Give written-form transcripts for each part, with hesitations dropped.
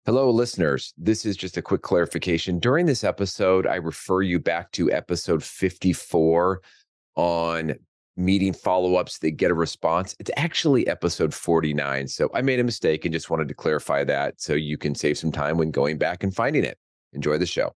Hello, listeners. This is just a quick clarification. During this episode, I refer you back to episode 54 on meeting follow-ups that get a response. It's actually episode 49. So I made a mistake and just wanted to clarify that so you can save some time when going back and finding it. Enjoy the show.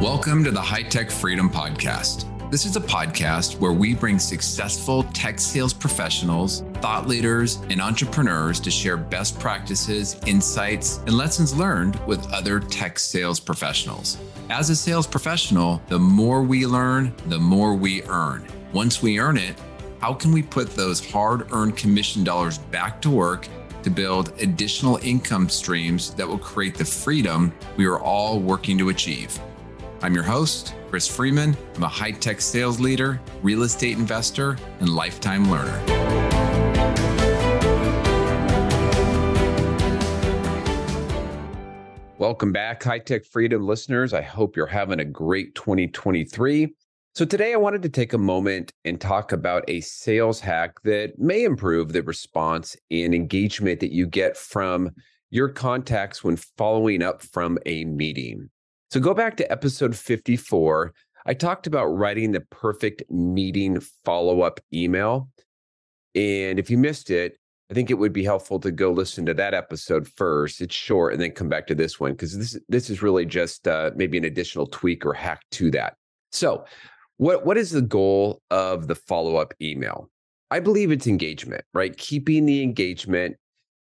Welcome to the High Tech Freedom Podcast. This is a podcast where we bring successful tech sales professionals, thought leaders, and entrepreneurs to share best practices, insights, and lessons learned with other tech sales professionals. As a sales professional, the more we learn, the more we earn. Once we earn it, how can we put those hard-earned commission dollars back to work to build additional income streams that will create the freedom we are all working to achieve? I'm your host, Chris Freeman. I'm a high-tech sales leader, real estate investor, and lifetime learner. Welcome back, high-tech freedom listeners. I hope you're having a great 2023. So today I wanted to take a moment and talk about a sales hack that may improve the response and engagement that you get from your contacts when following up from a meeting. So go back to episode 54. I talked about writing the perfect meeting follow-up email. And if you missed it, I think it would be helpful to go listen to that episode first. It's short, and then come back to this one, because this is really just maybe an additional tweak or hack to that. So what is the goal of the follow-up email? I believe it's engagement, right? Keeping the engagement,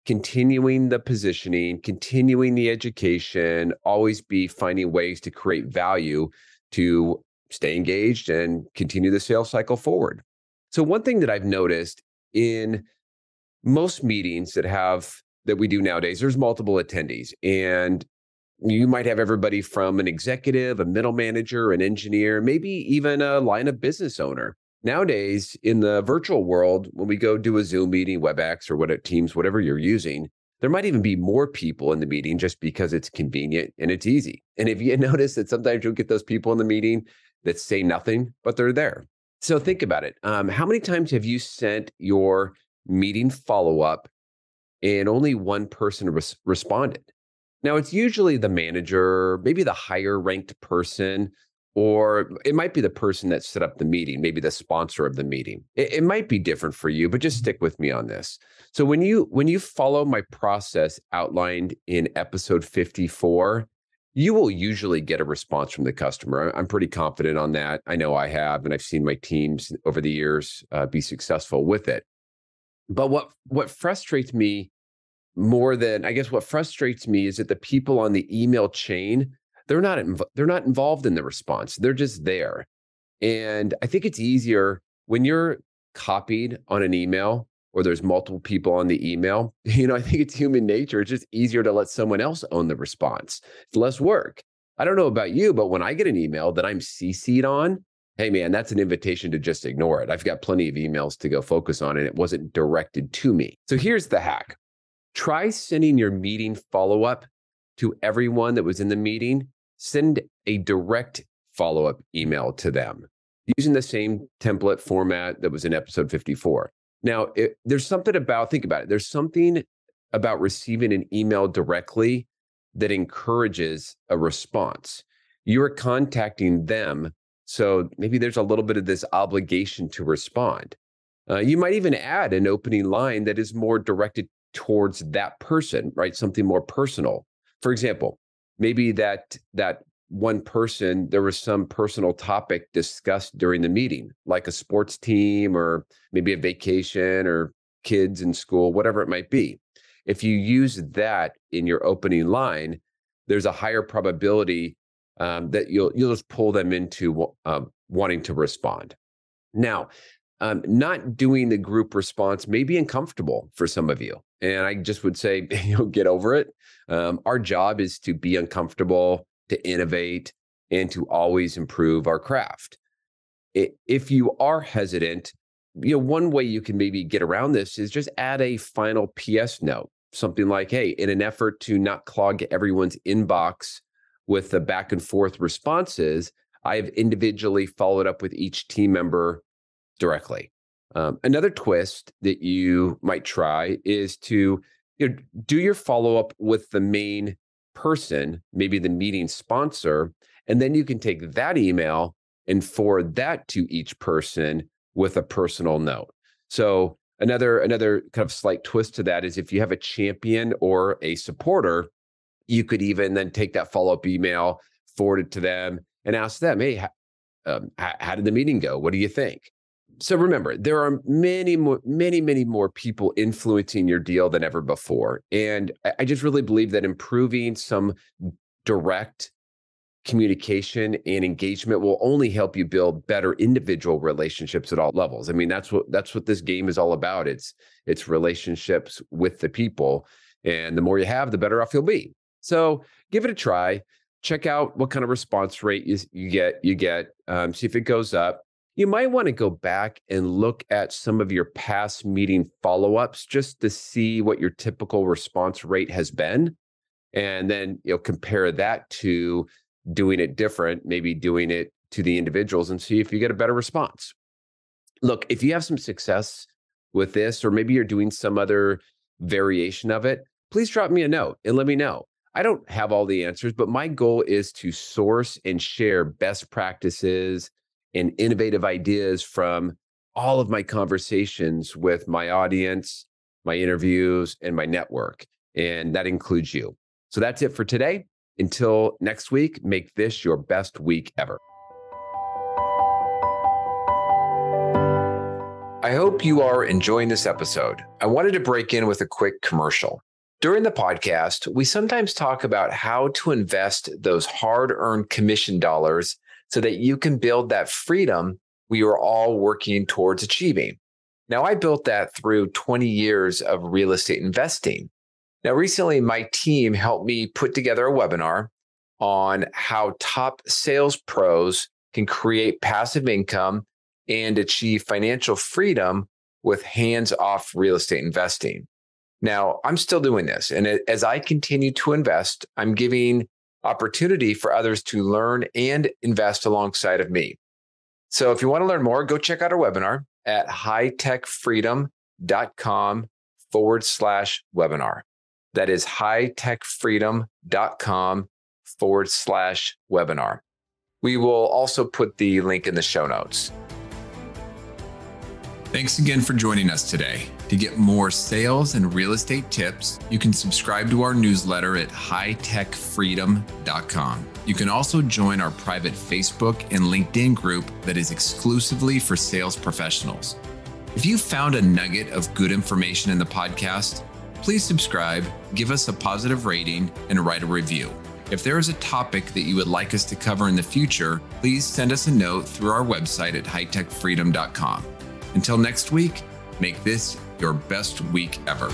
continuing the positioning, continuing the education, always be finding ways to create value to stay engaged and continue the sales cycle forward. So one thing that I've noticed in most meetings that we do nowadays, there's multiple attendees, and you might have everybody from an executive, a middle manager, an engineer, maybe even a line of business owner. Nowadays, in the virtual world, when we go do a Zoom meeting, WebEx, or Teams, whatever you're using, there might even be more people in the meeting just because it's convenient and it's easy. And if you notice that sometimes you'll get those people in the meeting that say nothing, but they're there. So think about it. How many times have you sent your meeting follow-up and only one person responded? Now, it's usually the manager, maybe the higher ranked person, or it might be the person that set up the meeting, maybe the sponsor of the meeting. It might be different for you, but just stick with me on this. So when you follow my process outlined in episode 54, you will usually get a response from the customer. I'm pretty confident on that. I know I have, and I've seen my teams over the years be successful with it. But what frustrates me more than, I guess what frustrates me is that the people on the email chain, they're not involved in the response. They're just there. And I think it's easier when you're copied on an email or there's multiple people on the email. I think it's human nature. It's just easier to let someone else own the response. It's less work. I don't know about you, but when I get an email that I'm CC'd on, hey man, that's an invitation to just ignore it. I've got plenty of emails to go focus on, and it wasn't directed to me. So here's the hack. Try sending your meeting follow-up to everyone that was in the meeting. Send a direct follow-up email to them using the same template format that was in episode 54. Now, there's something about, think about it, there's something about receiving an email directly that encourages a response. You're contacting them, so maybe there's a little bit of this obligation to respond. You might even add an opening line that is more directed towards that person, right? Something more personal. For example, maybe that one person, there was some personal topic discussed during the meeting, like a sports team or maybe a vacation or kids in school, whatever it might be. If you use that in your opening line, there's a higher probability that you'll just pull them into wanting to respond. Now, not doing the group response may be uncomfortable for some of you. And I just would say, get over it. Our job is to be uncomfortable, to innovate, and to always improve our craft. If you are hesitant, one way you can maybe get around this is just add a final PS note, something like, hey, in an effort to not clog everyone's inbox with the back and forth responses, I have individually followed up with each team member directly. Another twist that you might try is to do your follow-up with the main person, maybe the meeting sponsor, and then you can take that email and forward that to each person with a personal note. So another kind of slight twist to that is if you have a champion or a supporter, you could even then take that follow-up email, forward it to them, and ask them, hey, how did the meeting go? What do you think? So remember, there are many more people influencing your deal than ever before. And I just really believe that improving some direct communication and engagement will only help you build better individual relationships at all levels. I mean, that's what this game is all about. It's relationships with the people. And the more you have, the better off you'll be. So give it a try. Check out what kind of response rate you get. See if it goes up. You might want to go back and look at some of your past meeting follow-ups just to see what your typical response rate has been. And then compare that to doing it different, maybe doing it to the individuals and see if you get a better response. Look, if you have some success with this, or maybe you're doing some other variation of it, please drop me a note and let me know. I don't have all the answers, but my goal is to source and share best practices and innovative ideas from all of my conversations with my audience, my interviews, and my network. And that includes you. So that's it for today. Until next week, make this your best week ever. I hope you are enjoying this episode. I wanted to break in with a quick commercial. During the podcast, we sometimes talk about how to invest those hard-earned commission dollars so that you can build that freedom we are all working towards achieving. Now, I built that through 20 years of real estate investing. Now, recently, my team helped me put together a webinar on how top sales pros can create passive income and achieve financial freedom with hands-off real estate investing. Now, I'm still doing this. And as I continue to invest, I'm giving opportunity for others to learn and invest alongside of me. So if you want to learn more, go check out our webinar at hightechfreedom.com/webinar. That is hightechfreedom.com/webinar. We will also put the link in the show notes. Thanks again for joining us today. To get more sales and real estate tips, you can subscribe to our newsletter at hightechfreedom.com. You can also join our private Facebook and LinkedIn group that is exclusively for sales professionals. If you found a nugget of good information in the podcast, please subscribe, give us a positive rating, and write a review. If there is a topic that you would like us to cover in the future, please send us a note through our website at hightechfreedom.com. Until next week, make this your best week ever.